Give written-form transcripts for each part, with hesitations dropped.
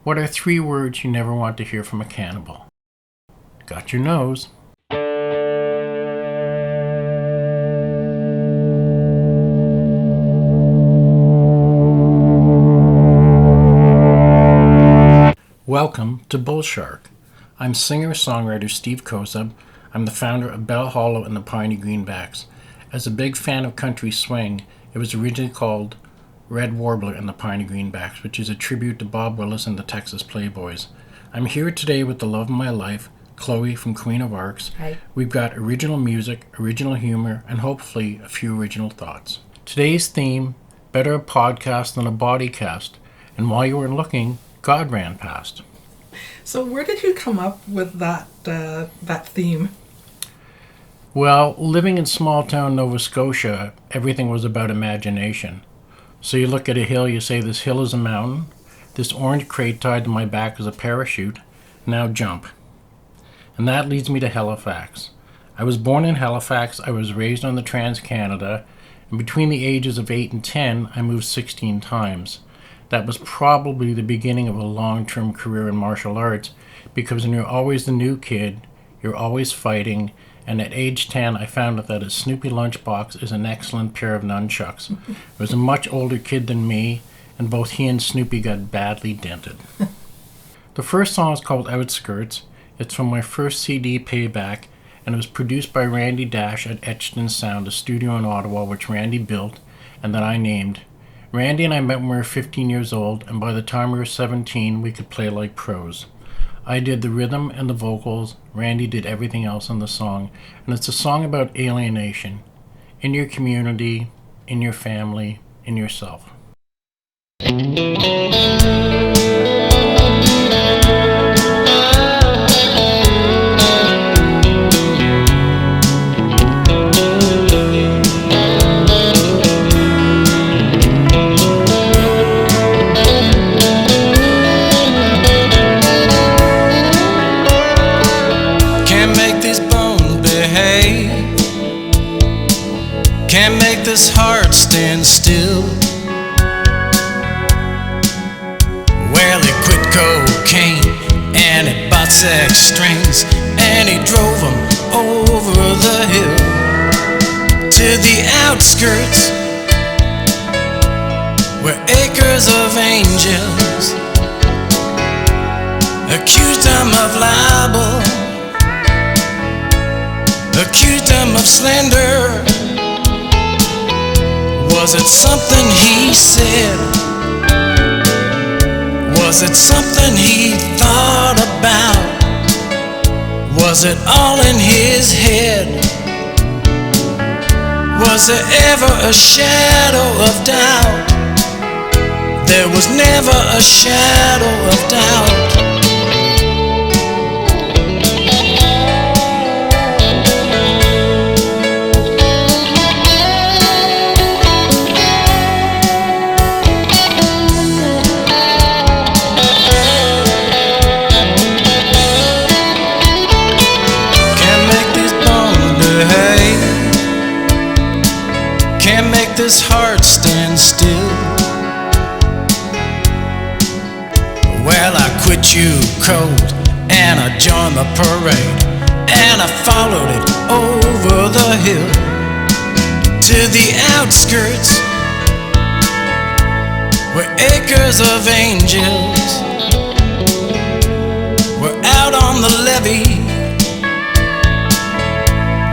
What are 3 words you never want to hear from a cannibal? Got your nose. Welcome to Bull Shark. I'm singer-songwriter Steve Kosub. I'm the founder of Bell Hollow and the Piney Greenbacks. As a big fan of country swing, it was originally called Red Warbler and the Piney Greenbacks, which is a tribute to Bob Willis and the Texas Playboys. I'm here today with the love of my life, Chloe from Queen of Arcs. Hi. We've got original music, original humor, and hopefully a few original thoughts. Today's theme, better a podcast than a body cast. And while you were looking, God ran past. So where did you come up with that theme? Well, living in small town Nova Scotia, everything was about imagination. So you look at a hill, you say, this hill is a mountain. This orange crate tied to my back is a parachute. Now jump. And that leads me to Halifax. I was born in Halifax. I was raised on the Trans-Canada. And between the ages of 8 and 10, I moved 16 times. That was probably the beginning of a long-term career in martial arts, because when you're always the new kid, you're always fighting, and at age 10 I found out that a Snoopy lunchbox is an excellent pair of nunchucks. He was a much older kid than me, and both he and Snoopy got badly dented. The first song is called Outskirts. It's from my first CD, Payback, and it was produced by Randy Dash at Etched in Sound, a studio in Ottawa which Randy built and that I named. Randy and I met when we were 15 years old, and by the time we were 17, we could play like pros. I did the rhythm and the vocals, Randy did everything else on the song, and it's a song about alienation, in your community, in your family, in yourself. Can't make this heart stand still. Well, he quit cocaine and he bought sex strings, and he drove them over the hill to the outskirts where acres of angels accused him of libel, accused him of slander. Was it something he said? Was it something he thought about? Was it all in his head? Was there ever a shadow of doubt? There was never a shadow of doubt. Can't make this heart stand still. Well, I quit you cold and I joined the parade, and I followed it over the hill to the outskirts where acres of angels were out on the levee.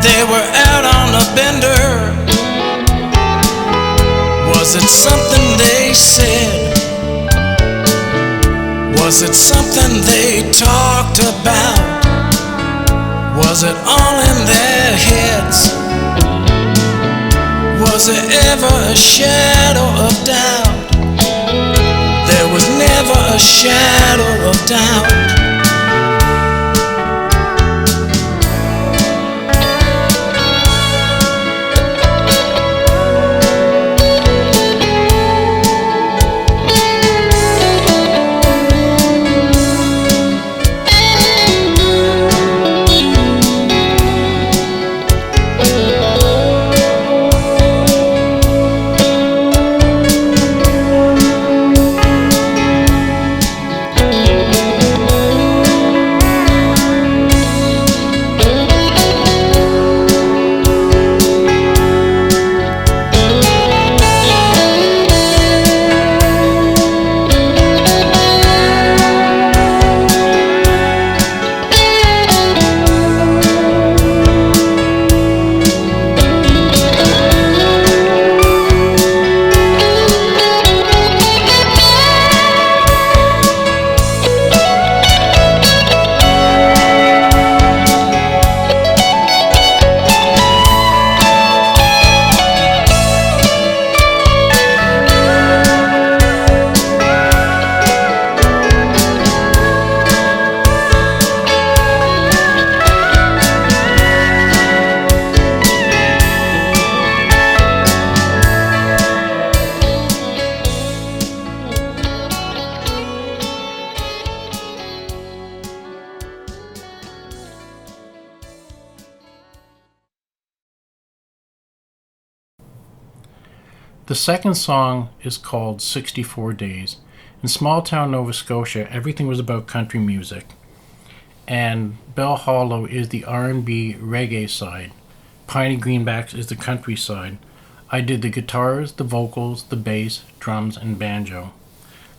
They were out on a bender. Was it something they said? Was it something they talked about? Was it all in their heads? Was there ever a shadow of doubt? There was never a shadow of doubt. The second song is called 64 Days. In small town Nova Scotia, everything was about country music. And Bell Hollow is the R&B reggae side. Piney Greenbacks is the country side. I did the guitars, the vocals, the bass, drums, and banjo.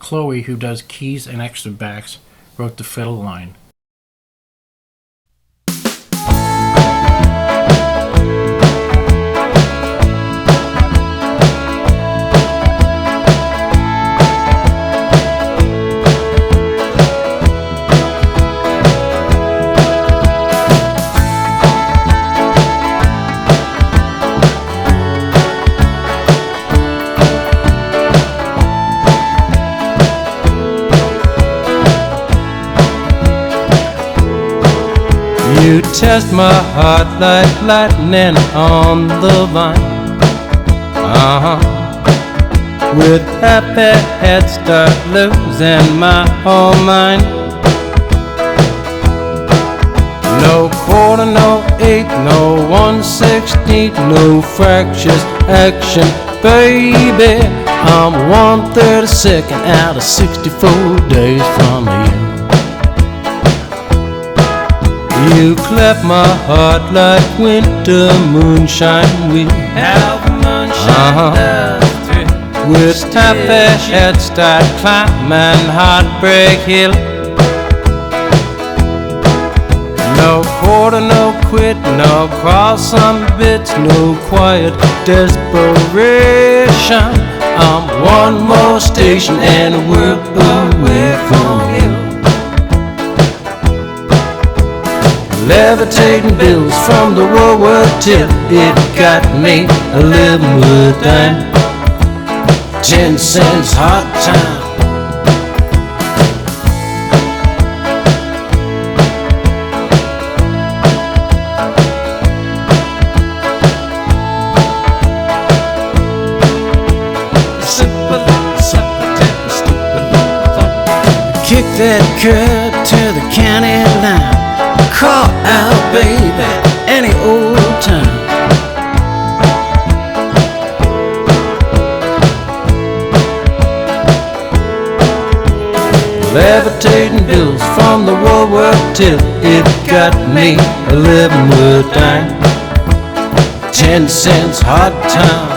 Chloe, who does keys and extra backs, wrote the fiddle line. You test my heart like lightning on the vine. With happy head start losing my whole mind. No quarter, no eighth, no 1/16, no fractions, action, baby. I'm 1/32 out of 64 days from you. You clap my heart like winter moonshine. We have moonshine does through. With happy head start climbing Heartbreak Hill. No quarter, no quit, no cross on bits, no quiet desperation. I'm one more station and a world away from you. Levitating bills from the Woolworth till it got me a living with dime. 10 cents hot time. Kick that curb to the county line. Call out, baby, any old time. Levitating bills from the Woolworth till it got me a living with dime. 10 cents hot time.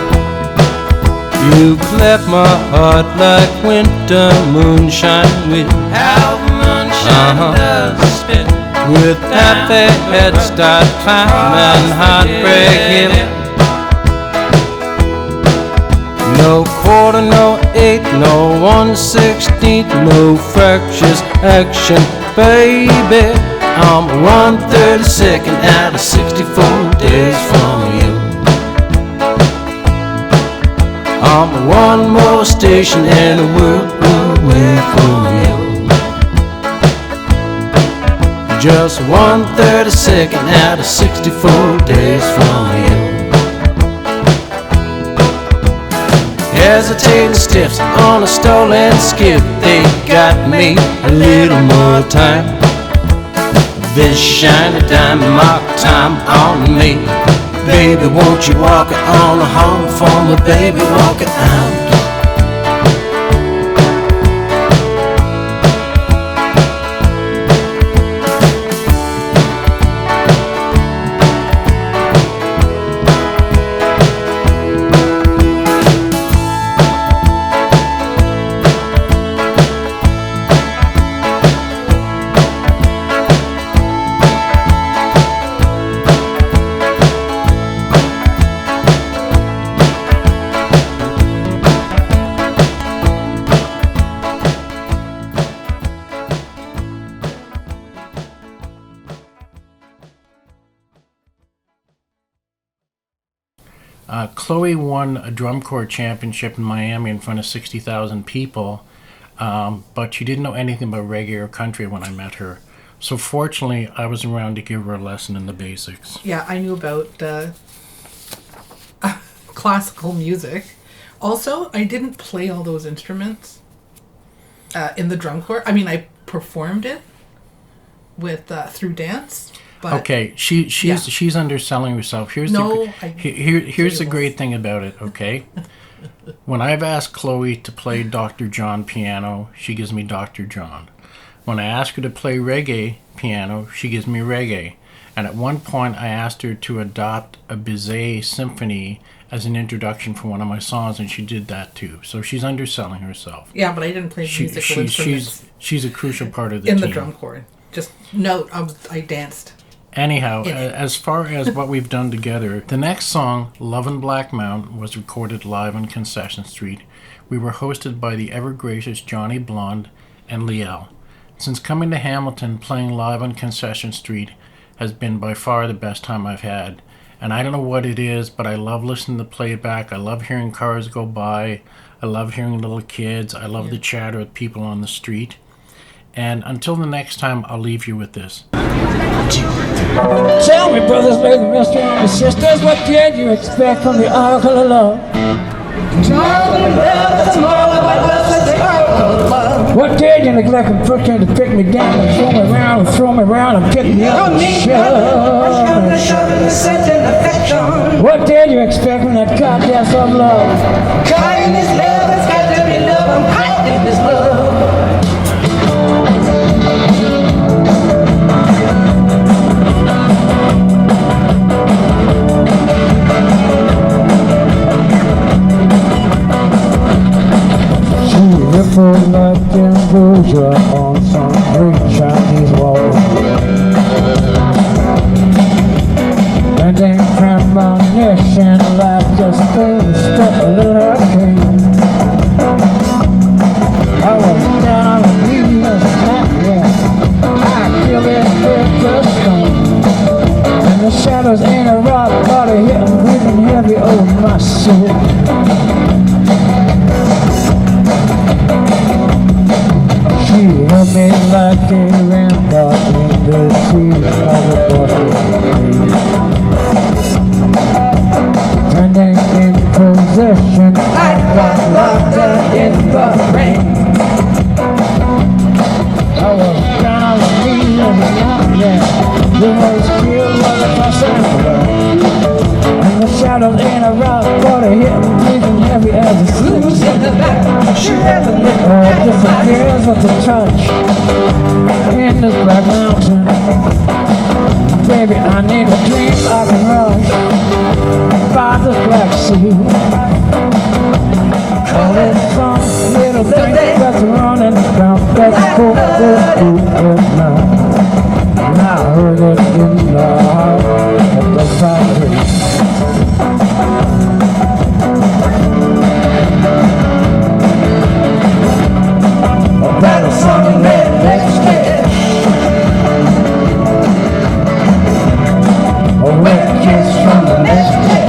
You clap my heart like winter moonshine with how moonshine does spit. With happy head start climbing Heartbreak Hill. No quarter, no eighth, no 1/16, no fractions, action, baby. I'm 1/32 out of 64 days from you. I'm one more station and a world away from you. Just 1/32 out of 64 days from you. Hesitating stiffs on a stolen skiff, they got me a little more time. This shiny diamond mark time on me. Baby, won't you walk it on home for me, baby, walk it out. Chloe won a drum corps championship in Miami in front of 60,000 people, but she didn't know anything about reggae or country when I met her. So fortunately, I was around to give her a lesson in the basics. Yeah, I knew about classical music. Also, I didn't play all those instruments in the drum corps. I mean, I performed it with through dance. But okay, she's underselling herself. Here's No, the great thing about it. Okay, When I've asked Chloe to play Dr. John piano, she gives me Dr. John. When I ask her to play reggae piano, she gives me reggae. And at one point, I asked her to adopt a Bizet symphony as an introduction for one of my songs, and she did that too. So she's underselling herself. Yeah, but I didn't play musical instruments she's a crucial part of the in team. the drum corps. Just note, I danced. Anyhow, as far as what we've done together, the next song, Love in Black Mountain, was recorded live on Concession Street. We were hosted by the ever-gracious Johnny Blonde and Liel. Since coming to Hamilton, playing live on Concession Street has been by far the best time I've had. And I don't know what it is, but I love listening to playback. I love hearing cars go by. I love hearing little kids. I love the chatter of people on the street. And until the next time, I'll leave you with this. Tell me, brothers, baby, sisters, sisters, what did you expect from the oracle of love? What did you neglect and put in to pick me down and throw me around and pick me up and shove? What did you expect from that goddamn of love? Kindness, love, it's got to be love, I'm hiding this love. Ripple like ambrosia on some great Chinese wall. And then premonition like just things stuck a little hurricane. I was down on the knees and yeah. I feel it with the stone. And the shadows in a rock body hitting, breathing heavy over my soul. She held me like a rampart in the sea of a bottle. Turning in possession, I got locked up in the rain. I was down on the knees and yeah. The was killed by the passenger. And the shadows in a rock body hitting, breathing heavy as a sluice in the back. She never disappears with a touch in this black mountain. Baby, I need a dream I can rush by this black sea. Call it some little thing that's running down that cool at night. And I heard it in the heart of the factory. About a song that next day. A wet kiss from the next day.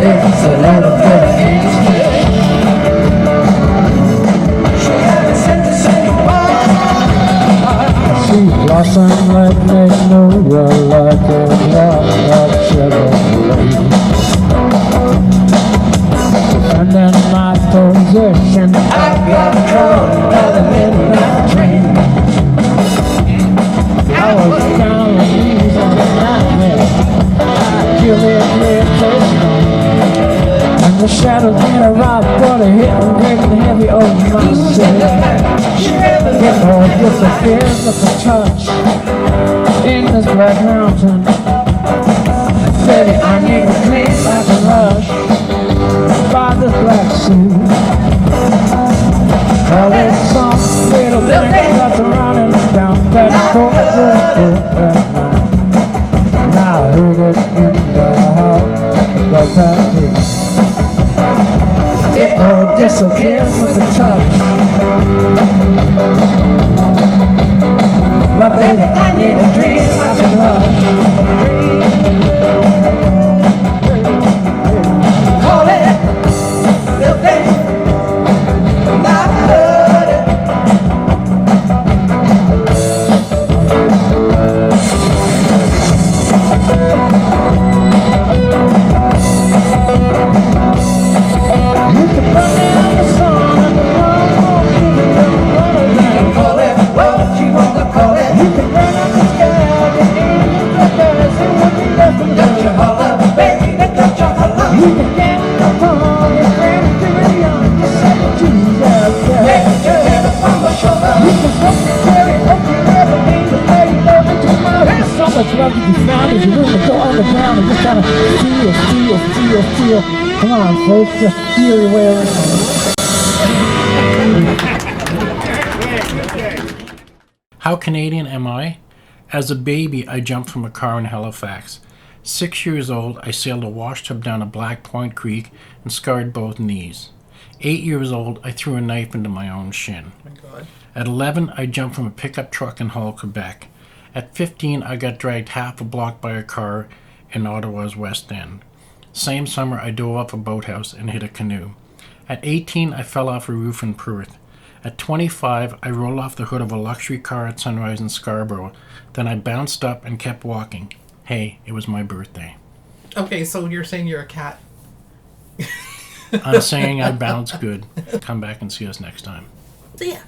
It's a little bit of easy. She hasn't said the same word. She blossomed like magnolia, like a rock of Chevrolet. And in my position, I got caught by the midnight train. I was down on the knees on the nightmare. I feel it with the stone. And the shadows in a rock body hitting, breaking heavy over my soul. It all disappears with a touch in this black mountain. Baby, I need a dream like a rush by the black sea. Call it some little thing that's running down that cold at night. And I heard it in the heart of that place. It all disappears with a touch. But baby, I need a dream I can rush. Call it the thing, and I heard it. You can put me on the song and the one won't give you no other than call it what you want to call it. You can run up the sky. here. Come on, folks, just feel your way around. How Canadian am I? As a baby, I jumped from a car in Halifax. 6 years old, I sailed a wash tub down a Black Point Creek and scarred both knees. 8 years old, I threw a knife into my own shin. Oh my God. At 11, I jumped from a pickup truck in Hull, Quebec. At 15, I got dragged half a block by a car in Ottawa's West End. Same summer, I dove off a boathouse and hit a canoe. At 18, I fell off a roof in Perth. At 25, I rolled off the hood of a luxury car at Sunrise in Scarborough. Then I bounced up and kept walking. Hey, it was my birthday. Okay, so you're saying you're a cat. I'm saying I bounced good. Come back and see us next time. See ya.